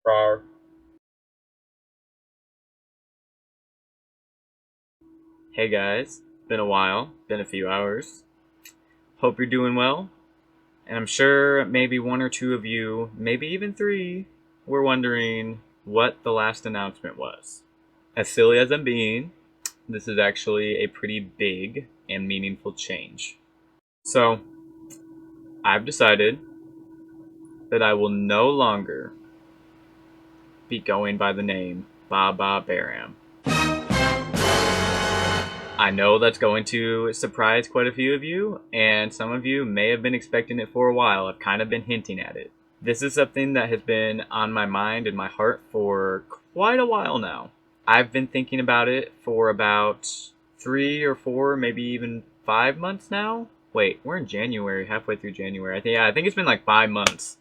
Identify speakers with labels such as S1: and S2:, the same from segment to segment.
S1: Rawr. Hey guys, been a while, been a few hours. Hope you're doing well. And I'm sure maybe one or two of you, maybe even three, were wondering what the last announcement was. As silly as I'm being, this is actually a pretty big and meaningful change. So, I've decided that I will no longer be going by the name Bah Bearam. I know that's going to surprise quite a few of you, and some of you may have been expecting it for a while. I've kind of been hinting at it. This is something that has been on my mind and my heart for quite a while now. I've been thinking about it for about 3 or 4, maybe even 5 months now. Wait, we're in January, halfway through January. I think it's been like 5 months.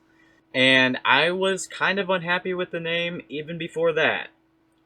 S1: And I was kind of unhappy with the name even before that.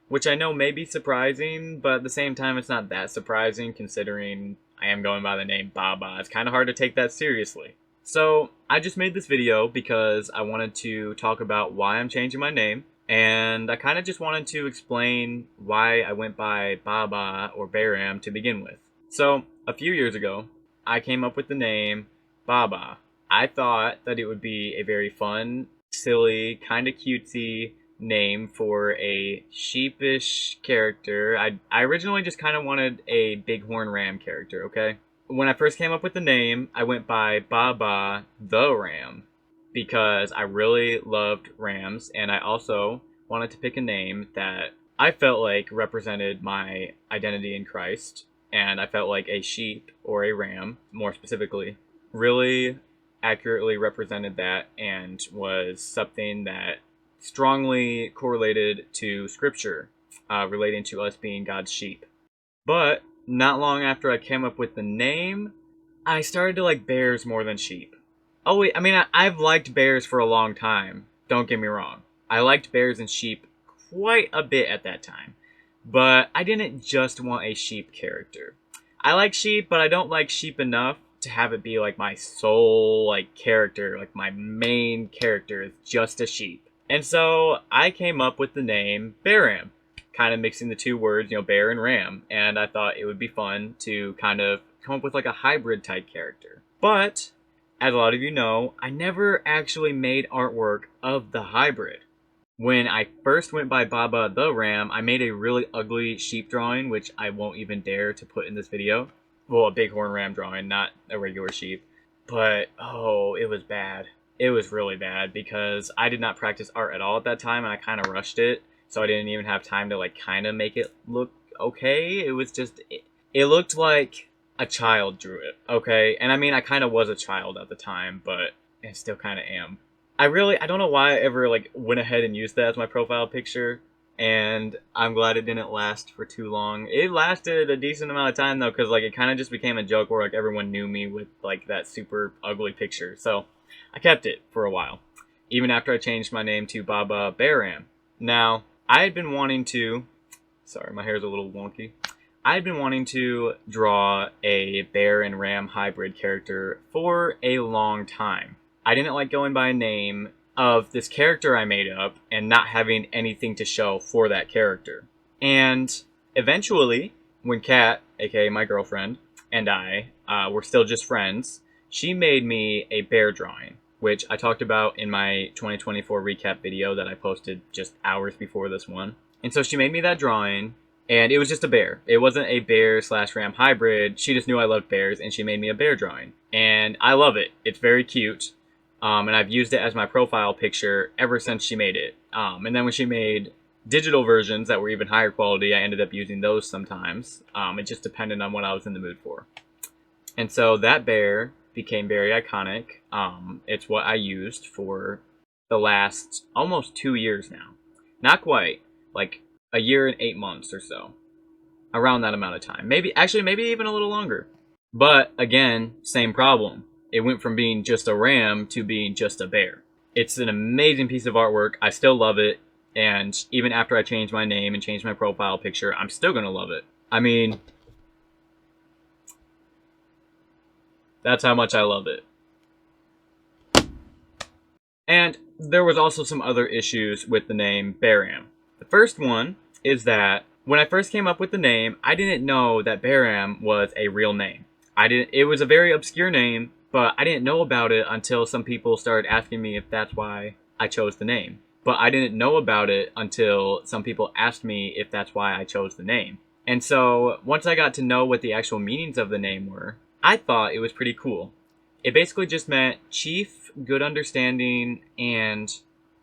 S1: Which I know may be surprising, but at the same time, it's not that surprising considering I am going by the name Baba. It's kind of hard to take that seriously. So, I just made this video because I wanted to talk about why I'm changing my name, and I kind of just wanted to explain why I went by Baba or Bearam to begin with. So, a few years ago, I came up with the name Baba. I thought that it would be a very fun, silly, kind of cutesy name for a sheepish character. I originally just kind of wanted a bighorn ram character, okay? When I first came up with the name, I went by Baba the Ram because I really loved rams, and I also wanted to pick a name that I felt like represented my identity in Christ, and I felt like a sheep or a ram, more specifically, really accurately represented that and was something that strongly correlated to scripture relating to us being God's sheep. But not long after I came up with the name, I started to like bears more than sheep. Oh, wait, I mean, I've liked bears for a long time. Don't get me wrong. I liked bears and sheep quite a bit at that time. But I didn't just want a sheep character. I like sheep, but I don't like sheep enough to have it be like my sole like character, like my main character is just a sheep. And so I came up with the name Bearam, kind of mixing the two words, bear and ram. And I thought it would be fun to kind of come up with like a hybrid type character. But, as a lot of you know, I never actually made artwork of the hybrid. When I first went by Baba the Ram, I made a really ugly sheep drawing, which I won't even dare to put in this video. Well, a bighorn ram drawing, not a regular sheep. But, oh, it was bad. It was really bad because I did not practice art at all at that time, and I kind of rushed it, so I didn't even have time to like kind of make it look okay. It was just it looked like a child drew it, okay? And I mean, I kind of was a child at the time, but I still kind of am. I don't know why I ever like went ahead and used that as my profile picture, and I'm glad it didn't last for too long. It lasted a decent amount of time though, because like it kind of just became a joke where like everyone knew me with like that super ugly picture. So I kept it for a while, even after I changed my name to Baba Bearam. Now, I had been wanting to, sorry, my hair's a little wonky. I had been wanting to draw a bear and ram hybrid character for a long time. I didn't like going by a name of this character I made up and not having anything to show for that character. And eventually, when Kat, aka my girlfriend, and I were still just friends, she made me a bear drawing, which I talked about in my 2024 recap video that I posted just hours before this one. And so she made me that drawing, and it was just a bear. It wasn't a bear/ram hybrid. She just knew I loved bears, and she made me a bear drawing. And I love it. It's very cute. And I've used it as my profile picture ever since she made it. And then when she made digital versions that were even higher quality, I ended up using those sometimes. It just depended on what I was in the mood for. And so that bear became very iconic. It's what I used for the last almost 2 years now. Not quite, like a year and 8 months or so. Around that amount of time. Maybe even a little longer. But again, same problem. It went from being just a ram to being just a bear. It's an amazing piece of artwork. I still love it. And even after I changed my name and changed my profile picture, I'm still going to love it. I mean, that's how much I love it. And there was also some other issues with the name Bearam. The first one is that when I first came up with the name, I didn't know that Bearam was a real name. It was a very obscure name, but I didn't know about it until some people started asking me if that's why I chose the name. But I didn't know about it until some people asked me if that's why I chose the name. And so once I got to know what the actual meanings of the name were, I thought it was pretty cool. It basically just meant chief, good understanding, and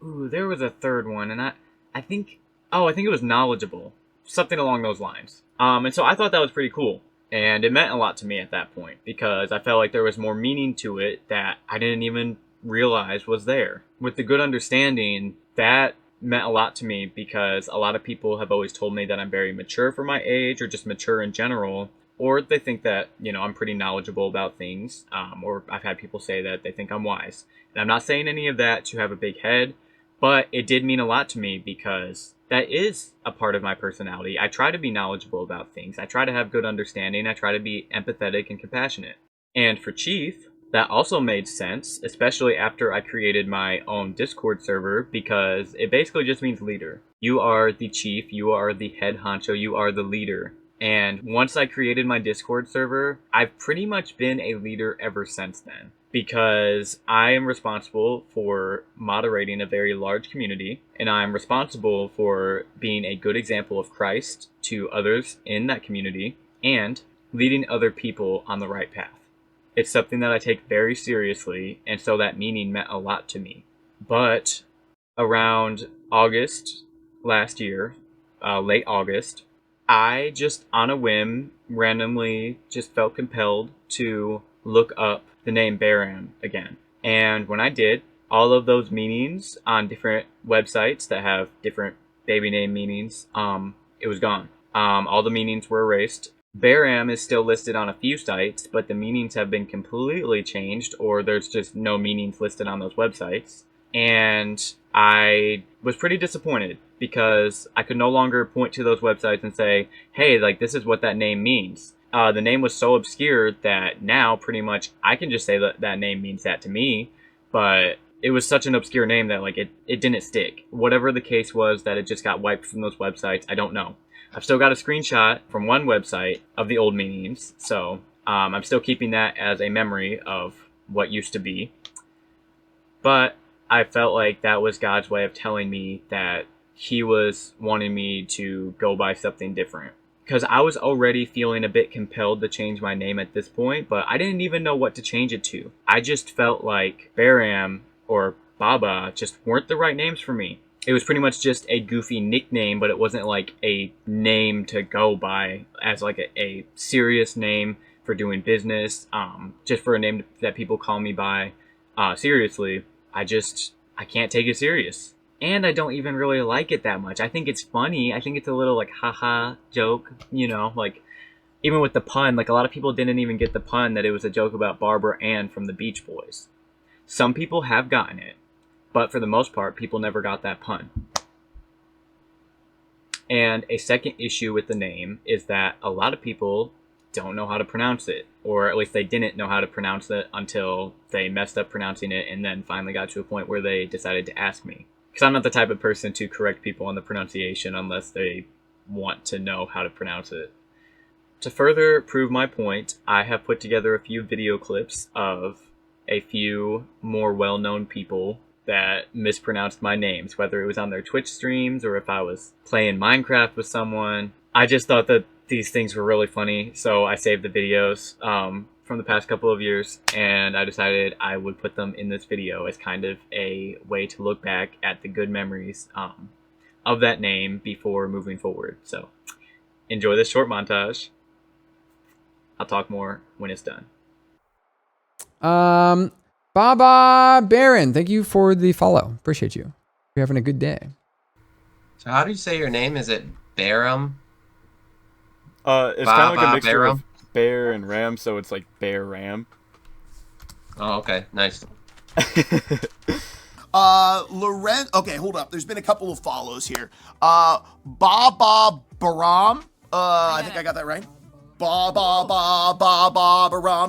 S1: there was a third one, and I think it was knowledgeable, something along those lines. And so I thought that was pretty cool, and it meant a lot to me at that point because I felt like there was more meaning to it that I didn't even realize was there. With the good understanding, that meant a lot to me because a lot of people have always told me that I'm very mature for my age or just mature in general, or they think that, I'm pretty knowledgeable about things, or I've had people say that they think I'm wise. And I'm not saying any of that to have a big head, but it did mean a lot to me because that is a part of my personality. I try to be knowledgeable about things. I try to have good understanding. I try to be empathetic and compassionate. And for Chief, that also made sense, especially after I created my own Discord server, because it basically just means leader. You are the chief, you are the head honcho, you are the leader. And once I created my Discord server, I've pretty much been a leader ever since then. Because I am responsible for moderating a very large community, and I'm responsible for being a good example of Christ to others in that community, and leading other people on the right path. It's something that I take very seriously, and so that meaning meant a lot to me. But around August last year, late August, I just on a whim randomly just felt compelled to look up the name Bearam again. And when I did, all of those meanings on different websites that have different baby name meanings, it was gone. All the meanings were erased. Bearam is still listed on a few sites, but the meanings have been completely changed, or there's just no meanings listed on those websites. And I was pretty disappointed because I could no longer point to those websites and say, hey, like, this is what that name means. The name was so obscure that now pretty much I can just say that that name means that to me, but it was such an obscure name that like it didn't stick. Whatever the case was that it just got wiped from those websites, I don't know. I've still got a screenshot from one website of the old meanings, so I'm still keeping that as a memory of what used to be. But I felt like that was God's way of telling me that he was wanting me to go by something different. Because I was already feeling a bit compelled to change my name at this point, but I didn't even know what to change it to. I just felt like Bearam or Baba just weren't the right names for me. It was pretty much just a goofy nickname, but it wasn't like a name to go by as like a serious name for doing business, just for a name that people call me by. Seriously, I can't take it serious. And I don't even really like it that much. I think it's funny. I think it's a little like haha joke, like even with the pun, like a lot of people didn't even get the pun that it was a joke about Barbara Ann from the Beach Boys. Some people have gotten it, but for the most part, people never got that pun. And a second issue with the name is that a lot of people don't know how to pronounce it, or at least they didn't know how to pronounce it until they messed up pronouncing it and then finally got to a point where they decided to ask me. Because I'm not the type of person to correct people on the pronunciation unless they want to know how to pronounce it. To further prove my point, I have put together a few video clips of a few more well-known people that mispronounced my names, whether it was on their Twitch streams or if I was playing Minecraft with someone. I just thought that these things were really funny, so I saved the videos from the past couple of years, and I decided I would put them in this video as kind of a way to look back at the good memories of that name before moving forward. So enjoy this short montage. I'll talk more when it's done.
S2: Bah Bearam, thank you for the follow. Appreciate you. You're having a good day.
S3: So how do you say your name? Is it Bearam?
S1: It's kind of like a mixture of bear and ram, so it's like Bear Ram.
S3: Oh, okay. Nice.
S4: Loren. Okay, hold up. There's been a couple of follows here. Bah Bearam. I think I got that right. Bah Bearam,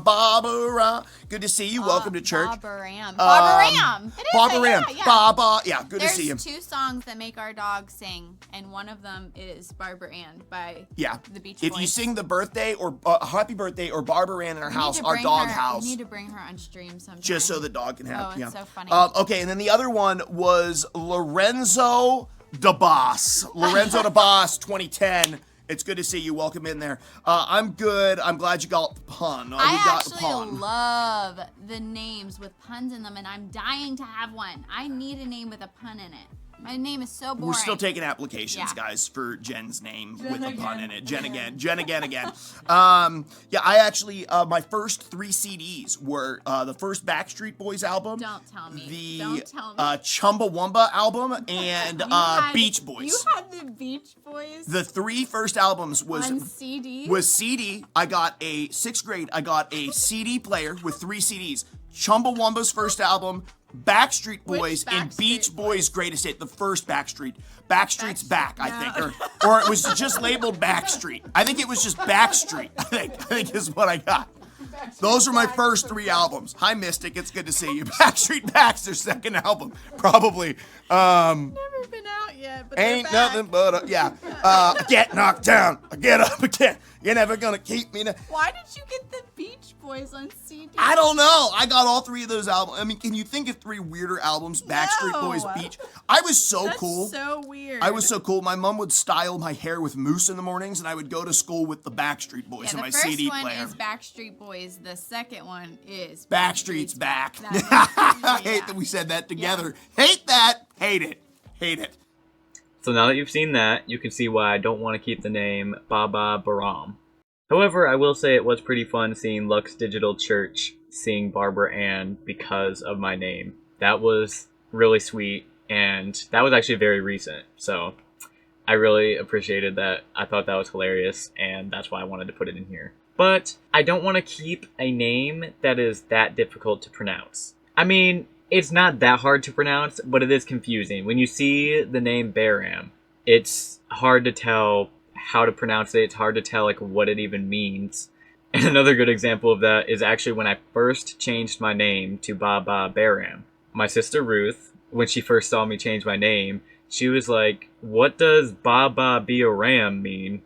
S4: Bah Bearam. Good to see you. Welcome to church.
S5: Bah Bearam. Bah Bearam. It is.
S4: Bah Bearam.
S5: Yeah.
S4: Bah. Yeah, good
S5: There's
S4: to see you.
S5: 2 songs that make our dog sing, and one of them is Barbara Ann by the Beach Boys.
S4: If you sing the birthday or happy birthday or Barbara Ann in our house, our dog house.
S5: You need to bring her on stream sometime.
S4: Just so the dog can have.
S5: Oh, it's so funny.
S4: Okay, and then the other one was Lorenzo DeBoss. Lorenzo DeBoss, 2010. It's good to see you. Welcome in there. I'm good. I'm glad you got the pun.
S5: I actually love the names with puns in them, and I'm dying to have one. I need a name with a pun in it. My name is so boring.
S4: We're still taking applications, guys, for Jen's name with a pun in it. Jen again. Yeah, I actually, my first 3 CDs were the first Backstreet Boys album.
S5: Don't tell me.
S4: The Chumbawamba album and Beach Boys.
S5: You had the Beach Boys?
S4: The 3 first albums was
S5: on CD?
S4: Was CD. I got a 6th grade. I got a CD player with 3 CDs. Chumbawamba's first album, Backstreet Boys, and Beach Boys' greatest hit, the first Backstreet. Backstreet's Back, I think. Or it was just labeled Backstreet. I think it was just Backstreet, I think is what I got. Those are my first 3 albums. Hi, Mystic. It's good to see you. Backstreet Back's their second album, probably.
S5: Never been out yet, but
S4: ain't nothing but I get knocked down. I get up again. You're never gonna keep me.
S5: Why did you get the Beach Boys on CD?
S4: I don't know. I got all 3 of those albums. I mean, can you think of 3 weirder albums? Backstreet Boys, Beach. I was so cool.
S5: That's so weird.
S4: I was so cool. My mom would style my hair with mousse in the mornings, and I would go to school with the Backstreet Boys in my CD player.
S5: The first one is Backstreet Boys. The second one is
S4: Backstreet's Back. I hate that we said that together. Yeah. Hate that. Hate it. Hate it.
S1: So now that you've seen that, you can see why I don't want to keep the name Bah Bearam. However, I will say it was pretty fun seeing Lux Digital Church sing Barbara Ann because of my name. That was really sweet, and that was actually very recent. So I really appreciated that. I thought that was hilarious, and that's why I wanted to put it in here. But I don't want to keep a name that is that difficult to pronounce. I mean, it's not that hard to pronounce, but it is confusing. When you see the name Bearam, it's hard to tell how to pronounce it. It's hard to tell like what it even means. And another good example of that is actually when I first changed my name to Bah Bearam. My sister Ruth, when she first saw me change my name, she was like, "What does Bah Bearam mean?"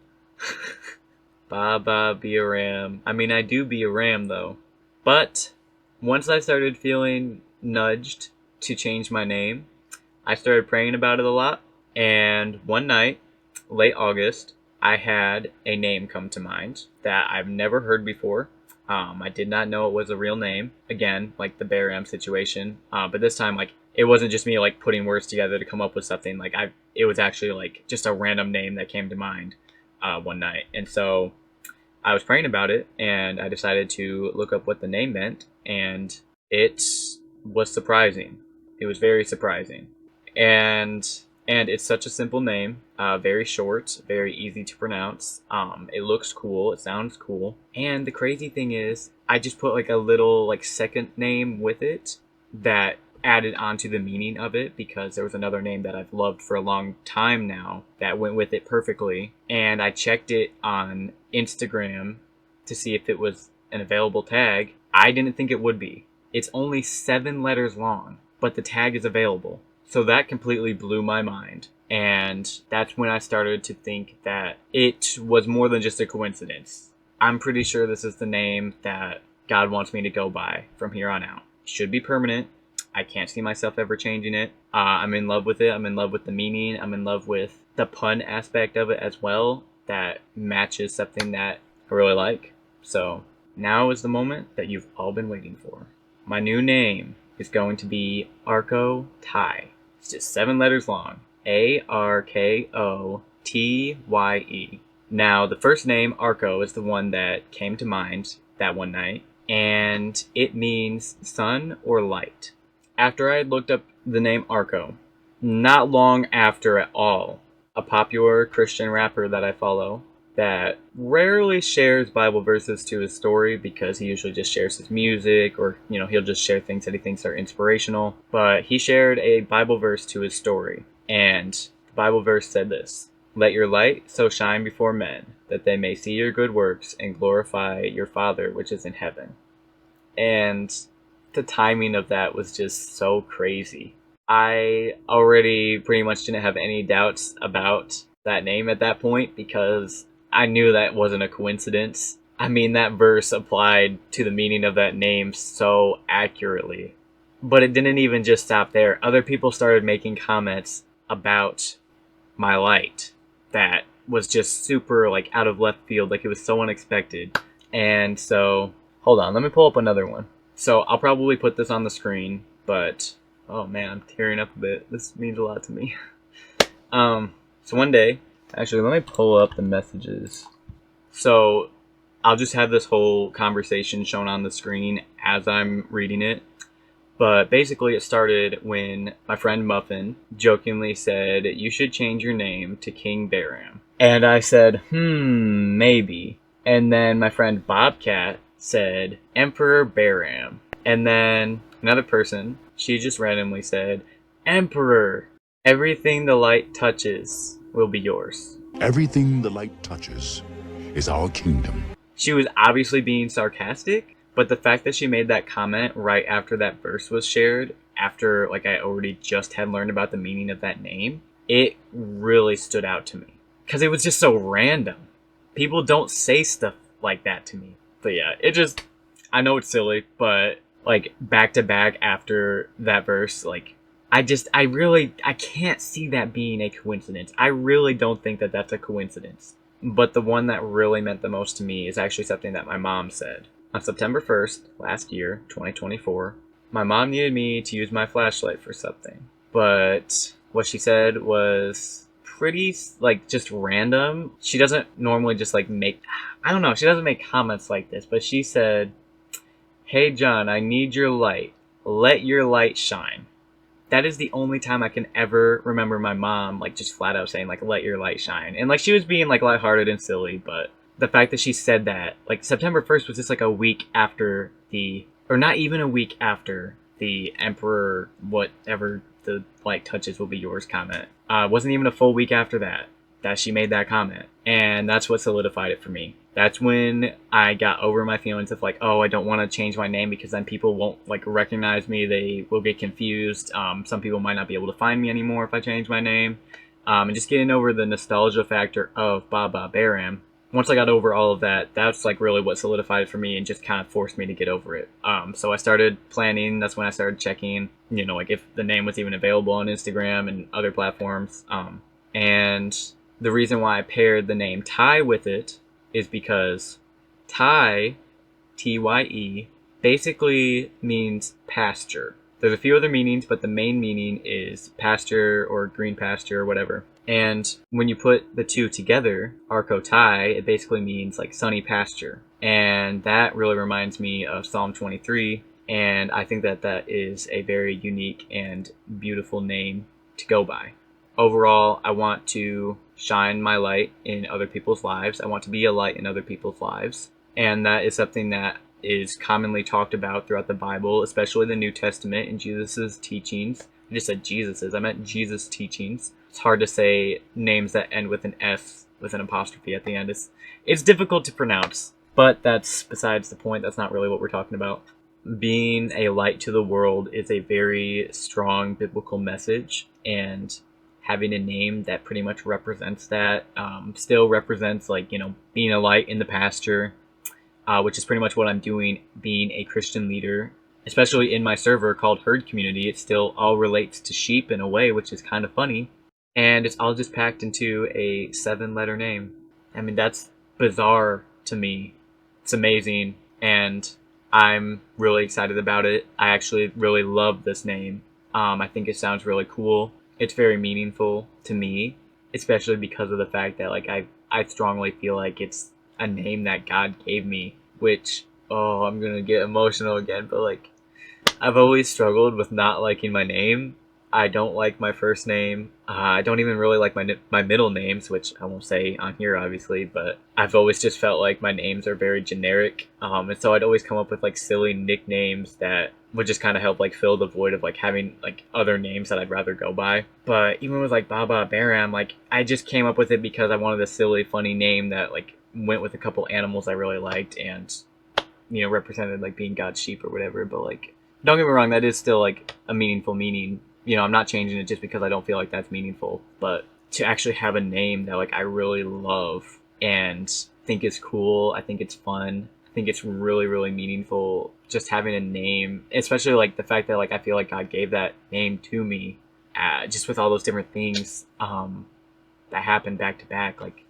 S1: Bah Bearam. I mean, I do be a ram though. But once I started feeling nudged to change my name, I started praying about it a lot, and one night, late August, I had a name come to mind that I've never heard before. I did not know it was a real name, again, like the Bearam situation, but this time, like, it wasn't just me, like, putting words together to come up with something, like, it was actually, like, just a random name that came to mind one night, and so I was praying about it, and I decided to look up what the name meant, and it was surprising. It was very surprising. And it's such a simple name, very short, very easy to pronounce. It looks cool, it sounds cool. And the crazy thing is, I just put like a little like second name with it that added onto the meaning of it, because there was another name that I've loved for a long time now that went with it perfectly. And I checked it on Instagram to see if it was an available tag. I didn't think it would be. It's only 7 letters long, but the tag is available. So that completely blew my mind. And that's when I started to think that it was more than just a coincidence. I'm pretty sure this is the name that God wants me to go by from here on out. It should be permanent. I can't see myself ever changing it. I'm in love with it. I'm in love with the meaning. I'm in love with the pun aspect of it as well. That matches something that I really like. So now is the moment that you've all been waiting for. My new name is going to be Arko Tye. It's just 7 letters long. Arkotye. Now, the first name, Arko, is the one that came to mind that one night, and it means sun or light. After I had looked up the name Arko, not long after at all, a popular Christian rapper that I follow that rarely shares Bible verses to his story, because he usually just shares his music, or, you know, he'll just share things that he thinks are inspirational. But he shared a Bible verse to his story, and the Bible verse said this: "Let your light so shine before men, that they may see your good works and glorify your Father which is in heaven. And the timing of that was just so crazy. I already pretty much didn't have any doubts about that name at that point because I knew that wasn't a coincidence. I mean, that verse applied to the meaning of that name so accurately. But it didn't even just stop there. Other people started making comments about my light that was just super like out of left field, like it was so unexpected. And so, hold on, let me pull up another one. So I'll probably put this on the screen, but oh man, I'm tearing up a bit. This means a lot to me. So one day, actually, let me pull up the messages. So I'll just have this whole conversation shown on the screen as I'm reading it. But basically it started when my friend Muffin jokingly said, "You should change your name to King Bearam." And I said, maybe. And then my friend Bobcat said, "Emperor Bearam." And then another person, she just randomly said, "Emperor, everything the light touches will be yours."
S6: Everything the light touches is our kingdom.
S1: She was obviously being sarcastic, but the fact that she made that comment right after that verse was shared, after like I already just had learned about the meaning of that name, it really stood out to me. Because it was just so random. People don't say stuff like that to me. But yeah, it just, I know it's silly, but like back to back after that verse, like I can't see that being a coincidence. I really don't think that that's a coincidence. But the one that really meant the most to me is actually something that my mom said. On September 1st, last year, 2024, my mom needed me to use my flashlight for something. But what she said was pretty, like, just random. She doesn't normally just, like, she doesn't make comments like this, but she said, "Hey, John, I need your light. Let your light shine." That is the only time I can ever remember my mom, like, just flat out saying, like, "Let your light shine." And, like, she was being, like, lighthearted and silly, but the fact that she said that, like, September 1st was just, like, a week after or not even a week after the Emperor, whatever the light touches will be yours comment. Wasn't even a full week after that she made that comment. And that's what solidified it for me. That's when I got over my feelings of like, oh, I don't want to change my name because then people won't like recognize me. They will get confused. Some people might not be able to find me anymore if I change my name. And just getting over the nostalgia factor of Bah Bearam. Once I got over all of that, that's like really what solidified it for me and just kind of forced me to get over it. So I started planning. That's when I started checking, like if the name was even available on Instagram and other platforms. And the reason why I paired the name Ty with it is because Ty, T-Y-E, basically means pasture. There's a few other meanings, but the main meaning is pasture or green pasture or whatever. And when you put the two together, Arco Ty, it basically means like sunny pasture. And that really reminds me of Psalm 23. And I think that that is a very unique and beautiful name to go by. Overall, I want to shine my light in other people's lives. I want to be a light in other people's lives. And that is something that is commonly talked about throughout the Bible, especially the New Testament and Jesus' teachings. I just said Jesus's, I meant Jesus' teachings. It's hard to say names that end with an S with an apostrophe at the end. It's difficult to pronounce, but that's besides the point. That's not really what we're talking about. Being a light to the world is a very strong biblical message, and having a name that pretty much represents that, still represents like, being a light in the pasture, which is pretty much what I'm doing being a Christian leader, especially in my server called Herd Community. It still all relates to sheep in a way, which is kind of funny. And it's all just packed into a 7-letter name. I mean, that's bizarre to me. It's amazing. And I'm really excited about it. I actually really love this name. I think it sounds really cool. It's very meaningful to me, especially because of the fact that like I strongly feel like it's a name that God gave me, which, I'm gonna get emotional again, but like I've always struggled with not liking my name. I don't like my first name. I don't even really like my middle names, which I won't say on here obviously, but I've always just felt like my names are very generic. And so I'd always come up with like silly nicknames that would just kind of help like fill the void of like having like other names that I'd rather go by. But even with like Bah Bearam, like I just came up with it because I wanted a silly, funny name that like went with a couple animals I really liked and, you know, represented like being God's sheep or whatever. But like, don't get me wrong, that is still like a meaningful meaning. You know, I'm not changing it just because I don't feel like that's meaningful. But to actually have a name that like I really love and think is cool, I think it's fun, I think it's really, really meaningful. Just having a name, especially like the fact that like I feel like God gave that name to me, just with all those different things that happened back to back, like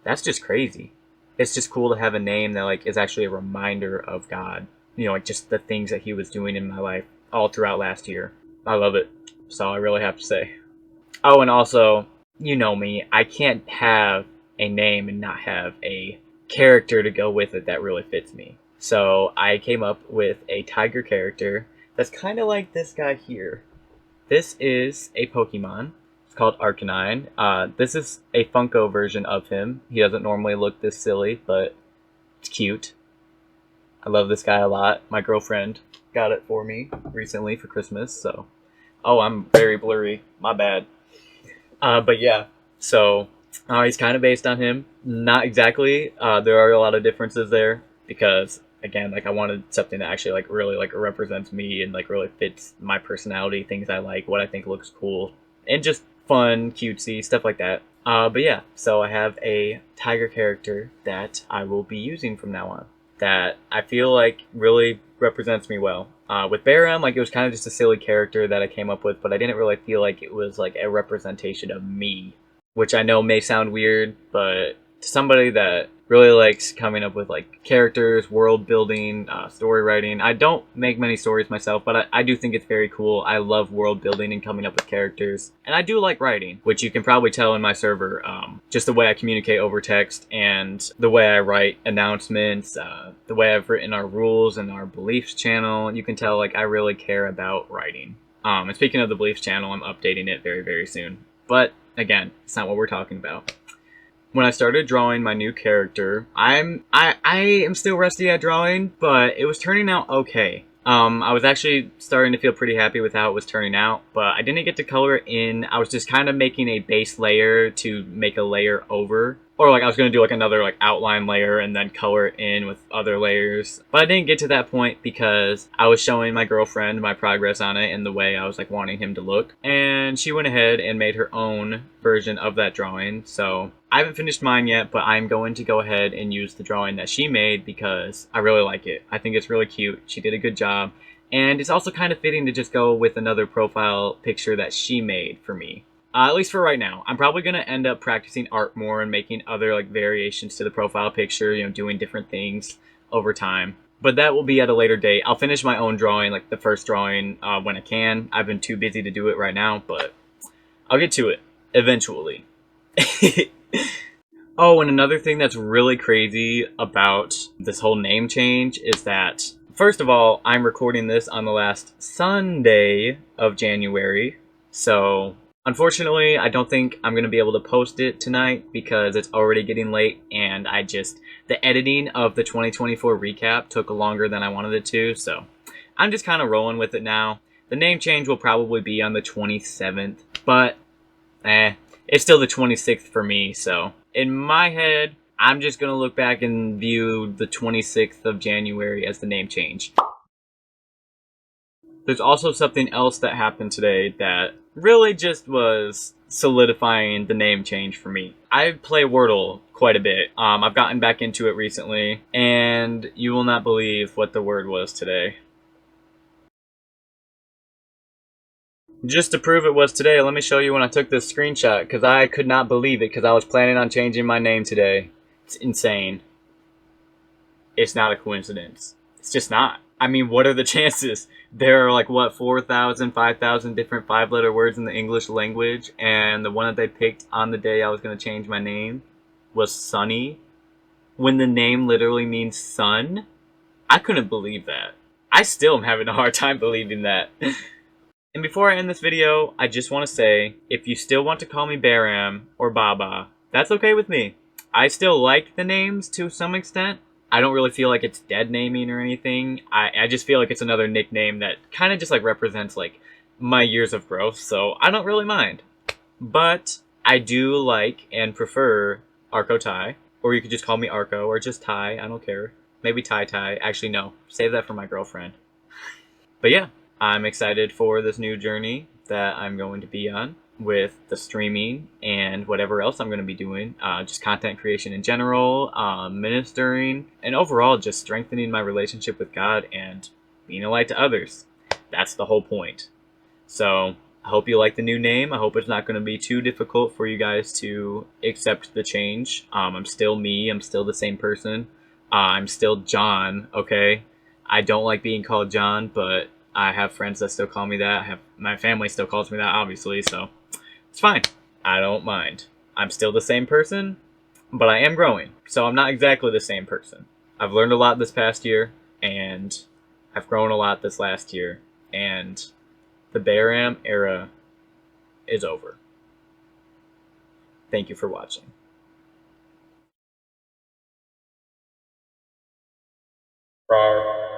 S1: that's just crazy. It's just cool to have a name that like is actually a reminder of God. You know, like just the things that He was doing in my life all throughout last year. I love it. So I really have to say. Oh, and also, you know me, I can't have a name and not have a character to go with it that really fits me. So I came up with a tiger character that's kind of like this guy here. This is a Pokemon. It's called Arcanine. This is a Funko version of him. He doesn't normally look this silly, but it's cute. I love this guy a lot. My girlfriend got it for me recently for Christmas, so... Oh, I'm very blurry. My bad. But yeah, so he's kind of based on him. Not exactly. There are a lot of differences there because, again, like I wanted something that actually like really like represents me and like really fits my personality, things I like, what I think looks cool, and just fun, cutesy, stuff like that. But yeah, so I have a tiger character that I will be using from now on that I feel like really represents me well. With Bearam, like it was kind of just a silly character that I came up with, but I didn't really feel like it was like a representation of me, which I know may sound weird, but to somebody that really likes coming up with like characters, world building, story writing. I don't make many stories myself, but I do think it's very cool. I love world building and coming up with characters, and I do like writing, which you can probably tell in my server. Just the way I communicate over text and the way I write announcements, the way I've written our rules and our beliefs channel. You can tell like I really care about writing. And speaking of the beliefs channel, I'm updating it very, very soon. But again, it's not what we're talking about. When I started drawing my new character, I am still rusty at drawing, but it was turning out okay. I was actually starting to feel pretty happy with how it was turning out, but I didn't get to color it in. I was just kind of making a base layer to make a layer over. Or like I was going to do like another like outline layer and then color it in with other layers. But I didn't get to that point because I was showing my girlfriend my progress on it and the way I was like wanting him to look. And she went ahead and made her own version of that drawing. So I haven't finished mine yet, but I'm going to go ahead and use the drawing that she made because I really like it. I think it's really cute. She did a good job. And it's also kind of fitting to just go with another profile picture that she made for me. At least for right now. I'm probably going to end up practicing art more and making other like variations to the profile picture, you know, doing different things over time. But that will be at a later date. I'll finish my own drawing, like the first drawing, when I can. I've been too busy to do it right now, but I'll get to it eventually. Oh, and another thing that's really crazy about this whole name change is that, first of all, I'm recording this on the last Sunday of January, so unfortunately, I don't think I'm going to be able to post it tonight because it's already getting late and the editing of the 2024 recap took longer than I wanted it to, so I'm just kind of rolling with it now. The name change will probably be on the 27th, but it's still the 26th for me, so in my head, I'm just going to look back and view the 26th of January as the name change. There's also something else that happened today that really just was solidifying the name change for me. I play Wordle quite a bit. I've gotten back into it recently, and you will not believe what the word was today. Just to prove it was today, let me show you when I took this screenshot, because I could not believe it, because I was planning on changing my name today. It's insane. It's not a coincidence. It's just not. I mean, what are the chances? There are like, what, 4,000, 5,000 different 5-letter words in the English language, and the one that they picked on the day I was going to change my name was Sunny, when the name literally means sun? I couldn't believe that. I still am having a hard time believing that. And before I end this video, I just want to say, if you still want to call me Bearam or Baba, that's okay with me. I still like the names to some extent, I don't really feel like it's dead naming or anything. I just feel like it's another nickname that kind of just like represents like my years of growth, so I don't really mind. But I do like and prefer Arco Ty, or you could just call me Arco, or just Ty, I don't care. Maybe Ty Ty. Actually, no. Save that for my girlfriend. But yeah, I'm excited for this new journey that I'm going to be on with the streaming and whatever else I'm going to be doing. Just content creation in general, ministering, and overall just strengthening my relationship with God and being a light to others. That's the whole point. So I hope you like the new name. I hope it's not going to be too difficult for you guys to accept the change. I'm still me. I'm still the same person. I'm still John, okay? I don't like being called John, but I have friends that still call me that. My family still calls me that, obviously, so it's fine. I don't mind. I'm still the same person, but I am growing, so I'm not exactly the same person. I've learned a lot this past year, and I've grown a lot this last year, and the Bearam era is over. Thank you for watching.
S7: Rawr.